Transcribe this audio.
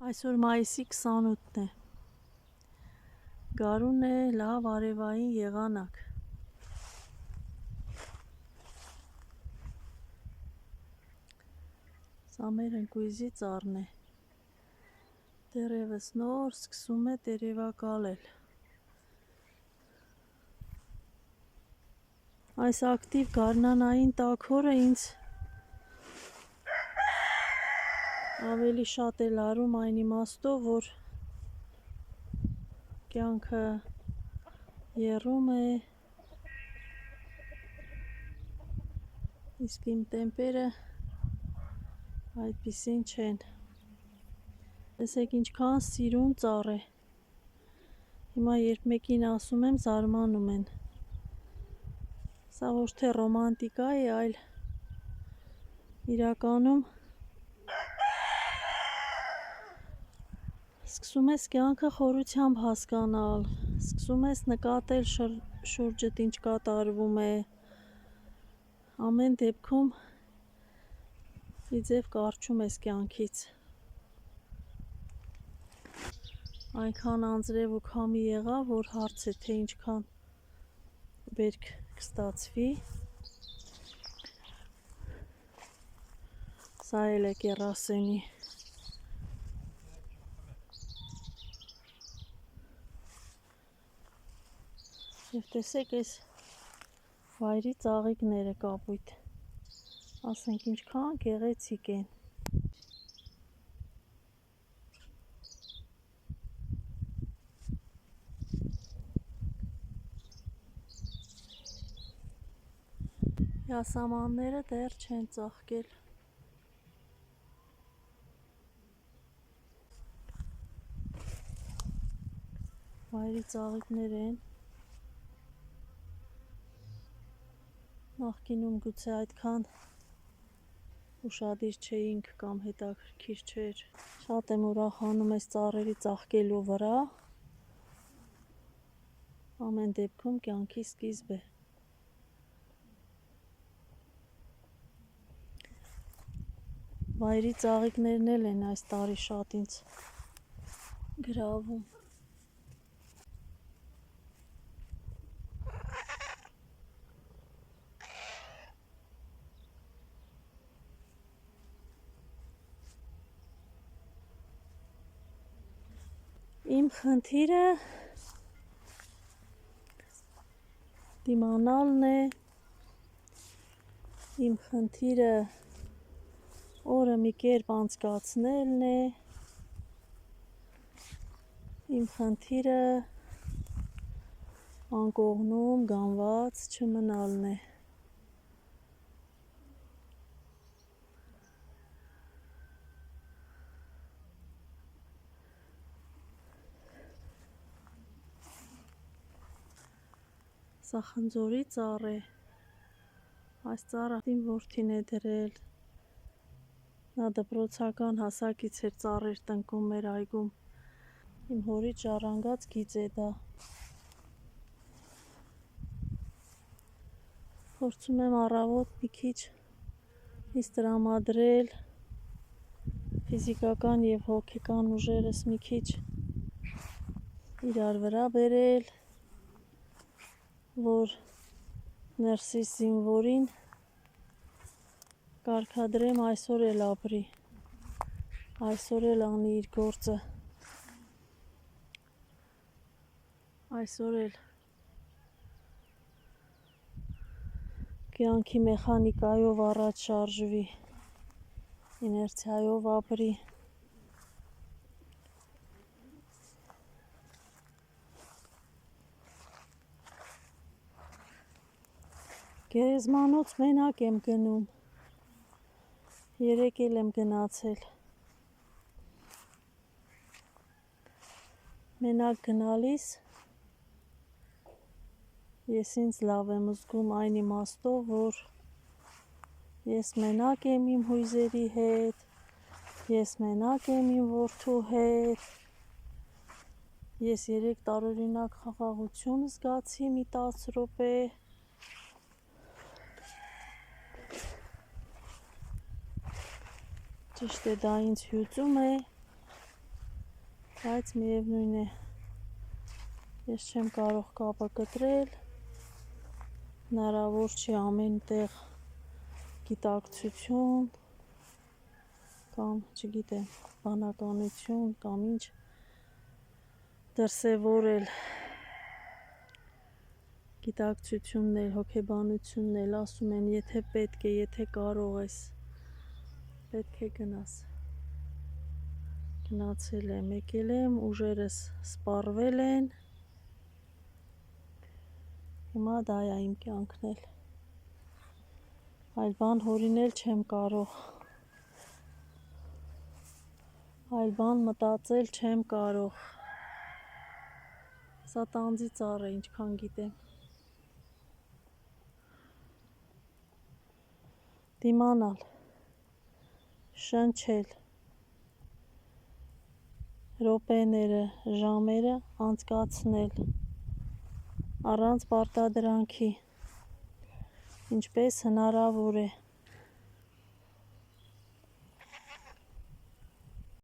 Այսօր մայիսի 28-ն է, գարուն է, լավ արևային եղանակ, սա մեր ընկույզի ծառն է, դեռևս նոր սկսում է տերևակալել, այս ակտիվ գարնանային տաք օրը ինձ ավելի շատ է լարում այն իմաստով, որ կյանքը եռում է, իսկ իմ տեմպերը այդպիսին չեն, տեսեք ինչքան սիրուն ծառ է, հիմա երբ մեկին ասում եմ զարմանում են, սա ոչ թե ռոմանտիկա է, այլ իրականում սկսում ես կյանքը խորությամբ հասկանալ, սկսում ես նկատել շուրջդ ինչ կատարվում է, ամեն դեպքում իձև կարճում ես կյանքից, այնքան անձրև ու քամի եղավ, որ հարց է, թե ինչքան բերք կստացվի, սա էլ է կեռասենի, և տեսեք այս վայրի ծաղիկները կապույտ, ասենք ինչքան գեղեցիկ են, յասամանները դեռ չեն ծաղկել, վայրի ծաղիկներ են, նախկինում գուցե այդքան ուշադիր չէինք կամ հետաքրքիր չէր, շատ եմ ուրախանում այս ծառերի ծաղկելու վրա, ամեն դեպքում կյանքի սկիզբ է, վայրի ծաղիկներն էլ են այս տարի շատ ինձ գրավում, իմ խնդիրը դիմանալն է, իմ խնդիրը օրը մի կերպ անցկացնելն է, իմ խնդիրը անկողնում գանված չմնալն է, սա խնձորի ծառ է, այս ծառը իմ որդին է դրել, նա դպրոցական հասակից էր ծառեր տնկում մեր այգում, իմ հորից ժառանգած գիծ է դա, փորձում եմ առավոտ մի քիչ ինձ տրամադրել, ֆիզիկական և հոգեկան ուժերս մի քիչ իրար վրա բերել, որ ներսիս զինվորին կարգադրեմ այսօր էլ ապրի, այսօր էլ անի իր գործը, այսօր էլ կյանքի մեխանիկայով առաջ շարժվի, իներցիայով ապրի, գերեզմանոց մենակ եմ գնում, երեկ էլ եմ գնացել, մենակ գնալիս ես ինձ լավ եմ զգում այն իմաստով, որ ես մենակ եմ իմ հույզերի հետ, ես մենակ եմ իմ որդու հետ, ես 3 տարօրինակ խաղաղություն զգացի մի 10 րոպե, ճիշտ է դա ինձ հյուծում է, Բայց միևնույն է, ես չեմ կարող կապը կտրել, հնարավոր չի ամեն տեղ գիտակցություն կամ չգիտեմ բանականություն կամ ինչ դրսևորել գիտակցությունն էլ, հոգեբանությունն էլ ասում են, եթե պետք է, եթե կարող ես, պետք է գնաս։ Գնացել եմ, եկել եմ, ուժերս սպառվել են, հիմա դա է իմ կյանքն էլ, այլ բան հորինել չեմ կարող, այլ բան մտածել չեմ կարող, սա տանձի ծառ է, ինչքան գիտեմ, դիմանալ, շնչել, րոպեները, ժամերը անցկացնել, առանց պարտադրանքի, ինչպես հնարավոր է,